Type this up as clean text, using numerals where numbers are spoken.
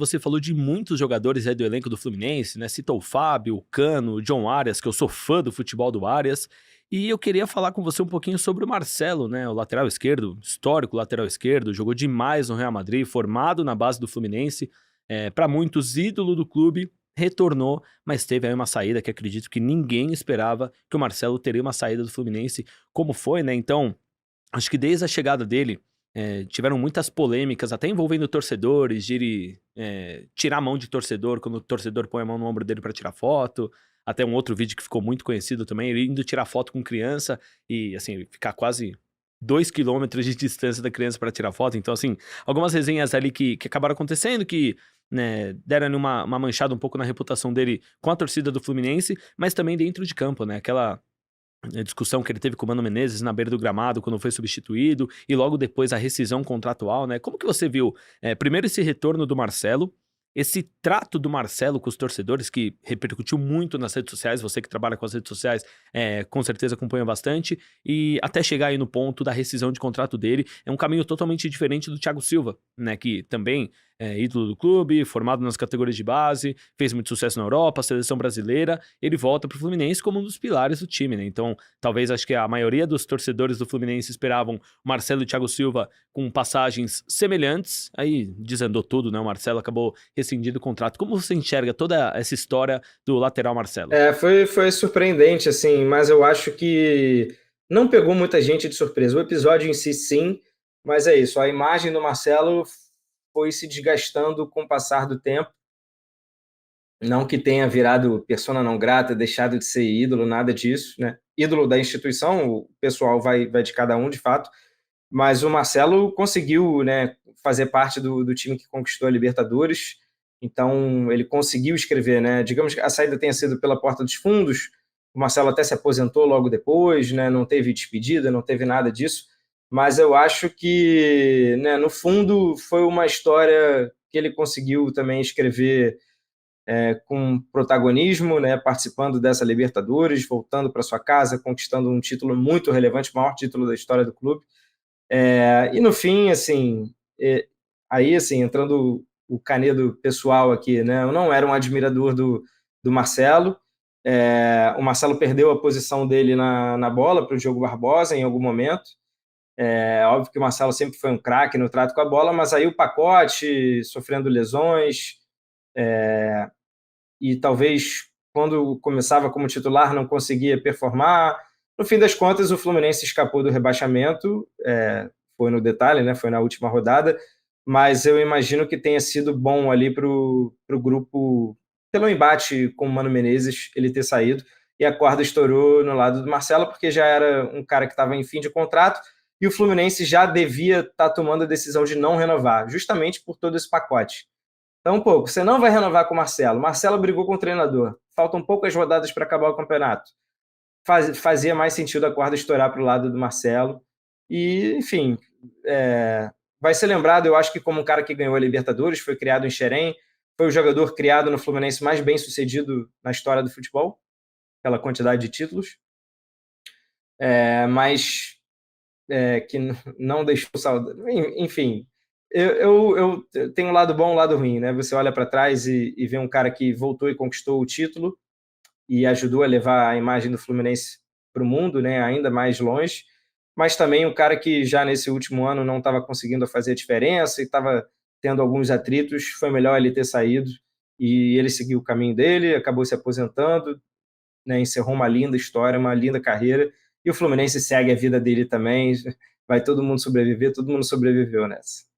Você falou de muitos jogadores aí do elenco do Fluminense, né? Citou o Fábio, o Cano, o John Arias, que eu sou fã do futebol do Arias. E eu queria falar com você um pouquinho sobre o Marcelo, né? O lateral esquerdo, histórico lateral esquerdo, jogou demais no Real Madrid, formado na base do Fluminense, para muitos ídolo do clube, retornou, mas teve aí uma saída que acredito que ninguém esperava que o Marcelo teria uma saída do Fluminense, como foi, né? Então, acho que desde a chegada dele, tiveram muitas polêmicas, até envolvendo torcedores, de ele tirar a mão de torcedor, quando o torcedor põe a mão no ombro dele para tirar foto. Até um outro vídeo que ficou muito conhecido também, ele indo tirar foto com criança e, assim, ficar quase 2 quilômetros de distância da criança para tirar foto. Então, assim, algumas resenhas ali que acabaram acontecendo, que né, deram uma manchada um pouco na reputação dele com a torcida do Fluminense, mas também dentro de campo, né? Aquela discussão que ele teve com o Mano Menezes na beira do gramado quando foi substituído e logo depois a rescisão contratual, né? Como que você viu, primeiro esse retorno do Marcelo, esse trato do Marcelo com os torcedores que repercutiu muito nas redes sociais, você que trabalha com as redes sociais, com certeza acompanha bastante, e até chegar aí no ponto da rescisão de contrato dele, é um caminho totalmente diferente do Thiago Silva, né? Que também é ídolo do clube, formado nas categorias de base, fez muito sucesso na Europa, seleção brasileira, ele volta pro Fluminense como um dos pilares do time, né? Então, talvez acho que a maioria dos torcedores do Fluminense esperavam o Marcelo e o Thiago Silva com passagens semelhantes, aí desandou tudo, né? O Marcelo acabou rescindindo o contrato. Como você enxerga toda essa história do lateral Marcelo? Foi surpreendente, assim, mas eu acho que não pegou muita gente de surpresa. O episódio em si, sim, mas é isso. A imagem do Marcelo foi se desgastando com o passar do tempo. Não que tenha virado persona não grata, deixado de ser ídolo, nada disso, né? Ídolo da instituição, o pessoal vai de cada um, de fato, mas o Marcelo conseguiu, né, fazer parte do time que conquistou a Libertadores, então ele conseguiu escrever, né? Digamos que a saída tenha sido pela porta dos fundos, o Marcelo até se aposentou logo depois, né? Não teve despedida, não teve nada disso, mas eu acho que, né, no fundo, foi uma história que ele conseguiu também escrever com protagonismo, né, participando dessa Libertadores, voltando para sua casa, conquistando um título muito relevante, o maior título da história do clube. E no fim, assim, aí assim, entrando o Canedo pessoal aqui, né, eu não era um admirador do Marcelo. O Marcelo perdeu a posição dele na bola para o Diogo Barbosa em algum momento. Óbvio que o Marcelo sempre foi um craque no trato com a bola, mas aí o pacote, sofrendo lesões, e talvez quando começava como titular não conseguia performar. No fim das contas, o Fluminense escapou do rebaixamento, foi no detalhe, né? Foi na última rodada, mas eu imagino que tenha sido bom ali para o grupo, pelo embate com o Mano Menezes, ele ter saído, e a corda estourou no lado do Marcelo, porque já era um cara que estava em fim de contrato, e o Fluminense já devia estar tomando a decisão de não renovar, justamente por todo esse pacote. Então, pô, você não vai renovar com o Marcelo. Marcelo brigou com o treinador. Faltam poucas rodadas para acabar o campeonato. Fazia mais sentido a corda estourar para o lado do Marcelo. E, enfim, vai ser lembrado, eu acho que como um cara que ganhou a Libertadores, foi criado em Xerém, foi o jogador criado no Fluminense mais bem sucedido na história do futebol, pela quantidade de títulos, mas que não deixou saudade. Enfim, eu tenho um lado bom e um lado ruim, né? Você olha para trás e vê um cara que voltou e conquistou o título e ajudou a levar a imagem do Fluminense para o mundo, né? Ainda mais longe, mas também um cara que já nesse último ano não estava conseguindo fazer a diferença e estava tendo alguns atritos. Foi melhor ele ter saído e ele seguiu o caminho dele, acabou se aposentando, né, encerrou uma linda história, uma linda carreira, e o Fluminense segue a vida dele também. Vai todo mundo sobreviver, todo mundo sobreviveu nessa.